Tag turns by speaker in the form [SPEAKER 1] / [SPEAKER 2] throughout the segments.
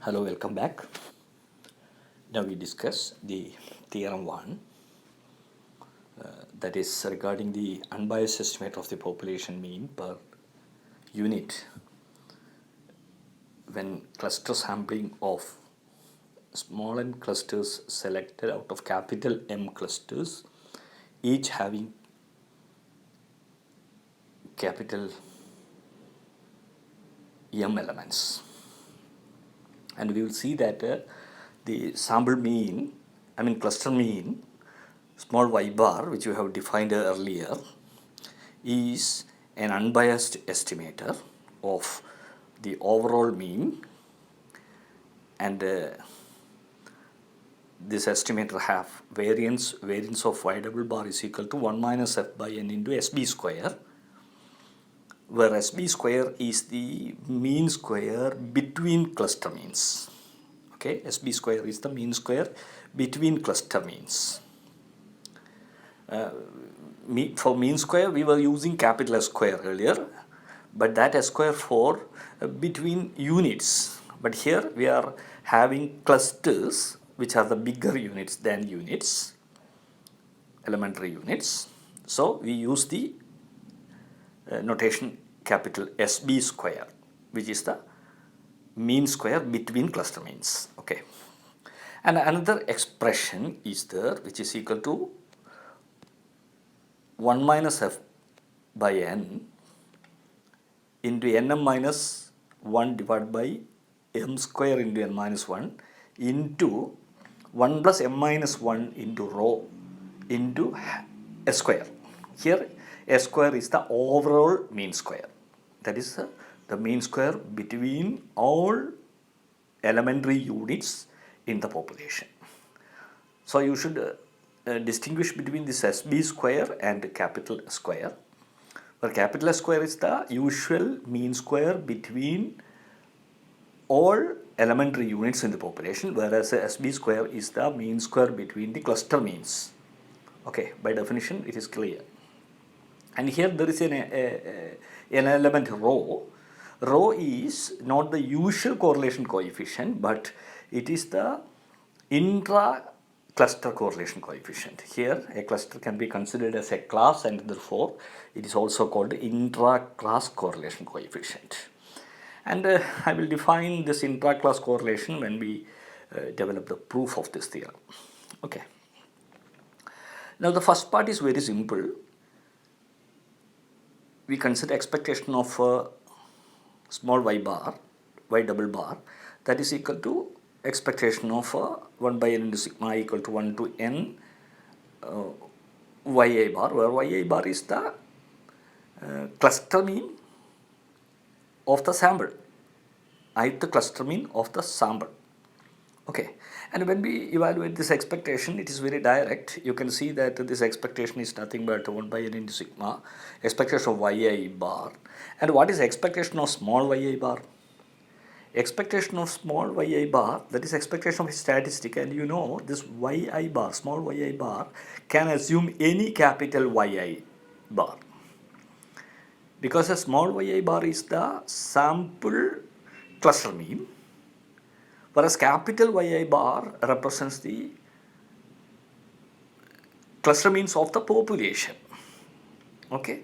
[SPEAKER 1] Hello, welcome back. Now we discuss the theorem 1, that is regarding the unbiased estimate of the population mean per unit when cluster sampling of small n clusters selected out of capital M clusters, each having capital M elements. And we will see that the sample mean, cluster mean, small y bar, which we have defined earlier, is an unbiased estimator of the overall mean, and this estimator have variance of y double bar is equal to 1 minus f by n into sb square, where sb square is the mean square between cluster means. Okay, sb square is the mean square between cluster means. For mean square we were using capital S square earlier, but that S square for between units. But here we are having clusters which are the bigger units than units, elementary units. So we use the notation capital SB square, which is the mean square between cluster means. Okay, and another expression is there which is equal to 1 minus f by n into nm minus 1 divided by m square into n minus 1 into 1 plus m minus 1 into rho into s square. Here s square is the overall mean square. That is the mean square between all elementary units in the population. So you should distinguish between this SB square and capital square, where capital square is the usual mean square between all elementary units in the population, whereas SB square is the mean square between the cluster means. Okay, by definition it is clear. And here there is an element rho. Rho is not the usual correlation coefficient, but it is the intra-cluster correlation coefficient. Here a cluster can be considered as a class, and therefore it is also called intra-class correlation coefficient. And I will define this intra-class correlation when we develop the proof of this theorem. Okay. Now the first part is very simple. We consider expectation of small y bar, y double bar, that is equal to expectation of 1 by n into sigma I equal to 1 to n yi bar, where yi bar is the cluster mean of the sample, ith cluster mean of the sample. Okay, and when we evaluate this expectation, it is very direct. You can see that this expectation is nothing but 1 by n into sigma, expectation of yi bar. And what is expectation of small yi bar? Expectation of small yi bar, that is expectation of a statistic, and you know this yi bar, small yi bar, can assume any capital yi bar, because a small yi bar is the sample cluster mean, whereas capital yi bar represents the cluster means of the population. Okay,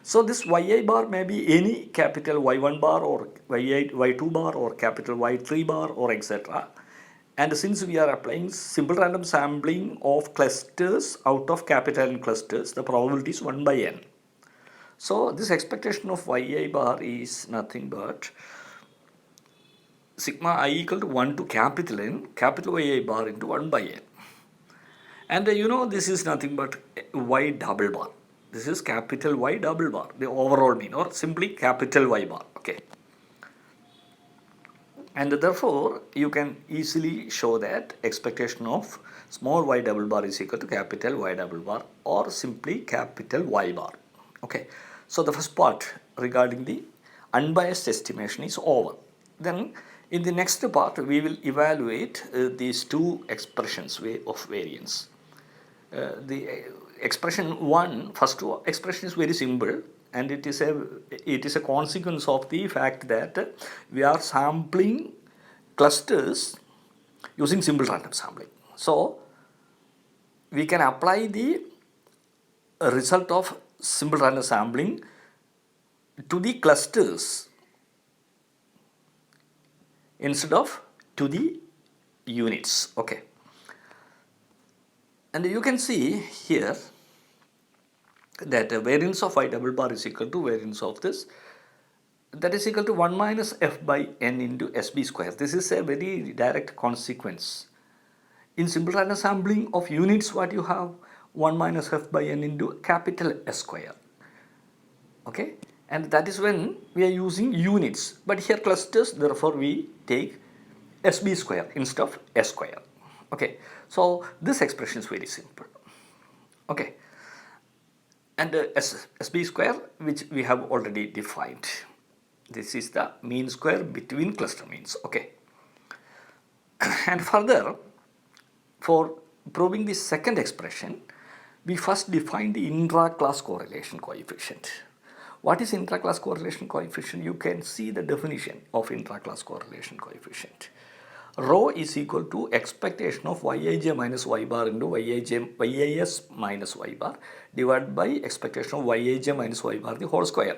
[SPEAKER 1] so this yi bar may be any capital y1 bar or y2 bar or capital y3 bar or etc. And since we are applying simple random sampling of clusters out of capital N clusters, the probability is 1 by n. So this expectation of yi bar is nothing but sigma I equal to 1 to capital N, capital yi bar into 1 by n. And you know this is nothing but y double bar. This is capital Y double bar, the overall mean, or simply capital Y bar. Okay. And therefore you can easily show that expectation of small y double bar is equal to capital Y double bar, or simply capital Y bar. Okay. So the first part regarding the unbiased estimation is over. Then in the next part we will evaluate these two expressions of variance. The expression 1, first expression is very simple, and it is a consequence of the fact that we are sampling clusters using simple random sampling. So we can apply the result of simple random sampling to the clusters instead of to the units. Okay. And you can see here that variance of y double bar is equal to variance of this, that is equal to 1 minus f by n into sb square. This is a very direct consequence. In simple random sampling of units, what you have? 1 minus f by n into capital S square. Okay, and that is when we are using units, but here clusters, therefore we take sb square instead of s square. Okay, so this expression is very simple. Okay, and sb square, which we have already defined. This is the mean square between cluster means. Okay, and further, for proving the second expression, we first define the intraclass correlation coefficient. What is intraclass correlation coefficient? You can see the definition of intraclass correlation coefficient. Rho is equal to expectation of yij minus y bar into yis minus y bar divided by expectation of yij minus y bar the whole square,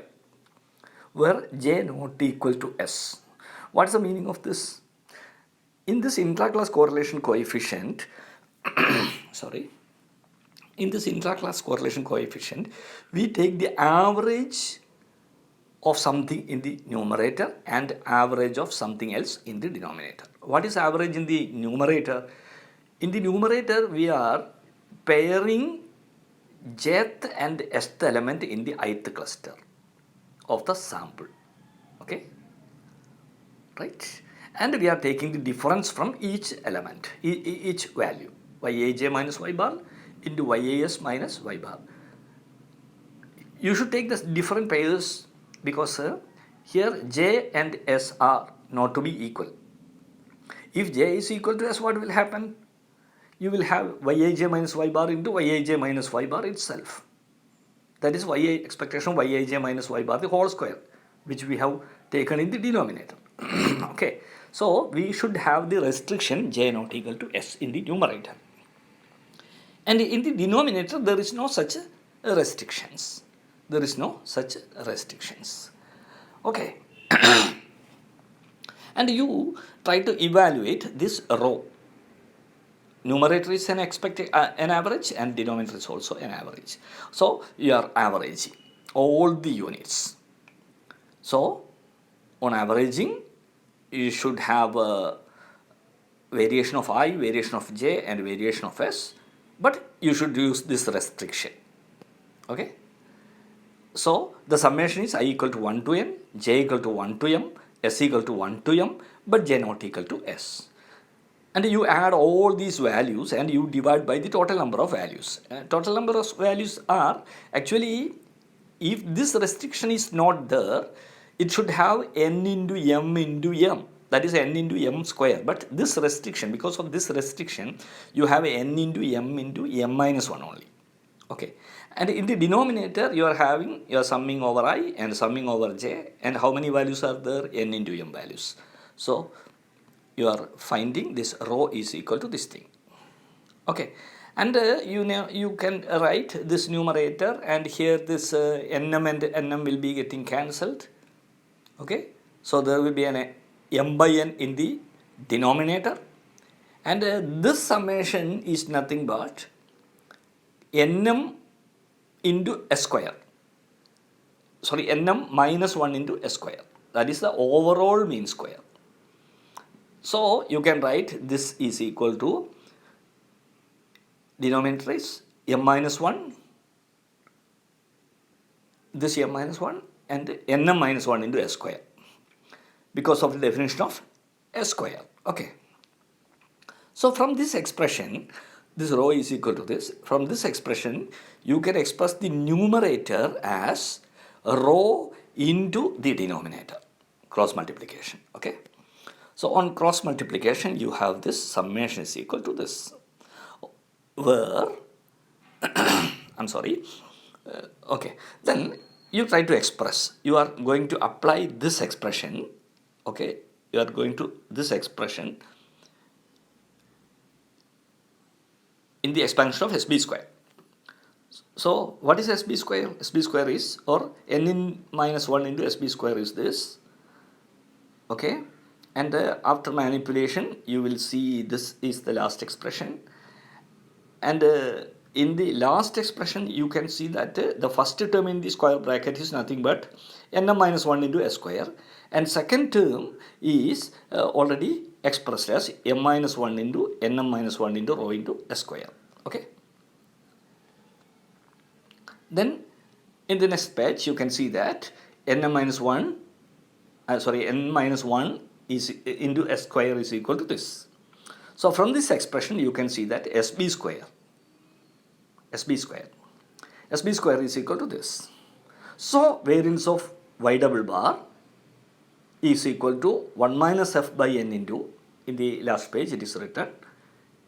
[SPEAKER 1] where j not equal to s. What is the meaning of this? In this intraclass correlation coefficient, in this intraclass correlation coefficient, we take the average of something in the numerator and average of something else in the denominator. What is average in the numerator? In the numerator, we are pairing jth and sth element in the ith cluster of the sample. Okay, right? And we are taking the difference from each element, each value, yij minus y bar into yas minus y bar. You should take the different pairs because here j and s are not to be equal. If j is equal to s, what will happen? You will have yij minus y bar into yij minus y bar itself. That is expectation of yij minus y bar the whole square, which we have taken in the denominator. Okay, so we should have the restriction j not equal to s in the numerator. And in the denominator, there is no such restrictions. There is no such restrictions. Okay. And you try to evaluate this rho. Numerator is an average and denominator is also an average. So you are averaging all the units. So on averaging, you should have a variation of I, variation of j and variation of s, but you should use this restriction. Okay. So the summation is I equal to 1 to n, j equal to 1 to m, s equal to 1 to m, but j not equal to s. And you add all these values and you divide by the total number of values. Total number of values are actually, if this restriction is not there, it should have n into m, that is n into m square. But this restriction, because of this restriction, you have n into m minus 1 only. Okay. And in the denominator, you are summing over I and summing over j, and how many values are there? N into m values. So you are finding this rho is equal to this thing. Okay, and you can write this numerator, and here this nm and nm will be getting cancelled. Okay, so there will be an m by n in the denominator, and this summation is nothing but nm into s square. Sorry, nm minus 1 into s square. That is the overall mean square. So you can write this is equal to, denominator is m minus 1, this m minus 1 and nm minus 1 into s square, because of the definition of s square. Okay. So from this expression, this rho is equal to this. From this expression, you can express the numerator as rho into the denominator, cross multiplication. Okay. So on cross multiplication, you have this summation is equal to this, where, I'm sorry, okay, then you try to express, you are going to apply this expression, okay, you are going to this expression in the expansion of SB square. So what is SB square? SB square is, or n in minus 1 into SB square is this. Okay, and after manipulation you will see this is the last expression, and in the last expression you can see that the first term in the square bracket is nothing but nm minus 1 into s square, and second term is already expressed as m minus 1 into nm minus 1 into rho into s square. Okay, then in the next page you can see that n minus 1 n minus 1 is into s square is equal to this. So from this expression you can see that SB square is equal to this. So variance of y double bar is equal to 1 minus f by n into, in the last page it is written,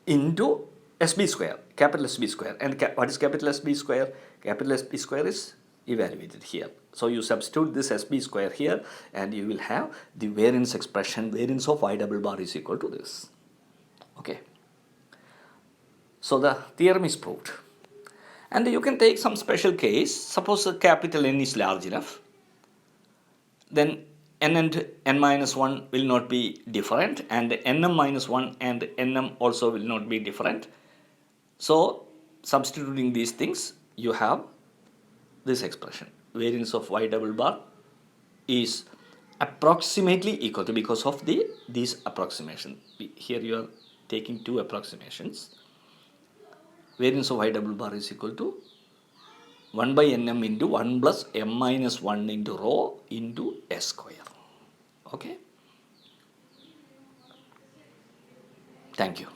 [SPEAKER 1] into SB square, capital SB square. And what is capital SB square? Capital SB square is evaluated here. So you substitute this SB square here and you will have the variance expression, variance of y double bar is equal to this. Okay. So the theorem is proved. And you can take some special case. Suppose capital N is large enough, then n and n minus 1 will not be different, and nm minus 1 and nm also will not be different. So substituting these things, you have this expression. Variance of y double bar is approximately equal to, because of these approximation. Here you are taking two approximations. Variance of y double bar is equal to 1 by nm into 1 plus m minus 1 into rho into s square. Okay. Thank you.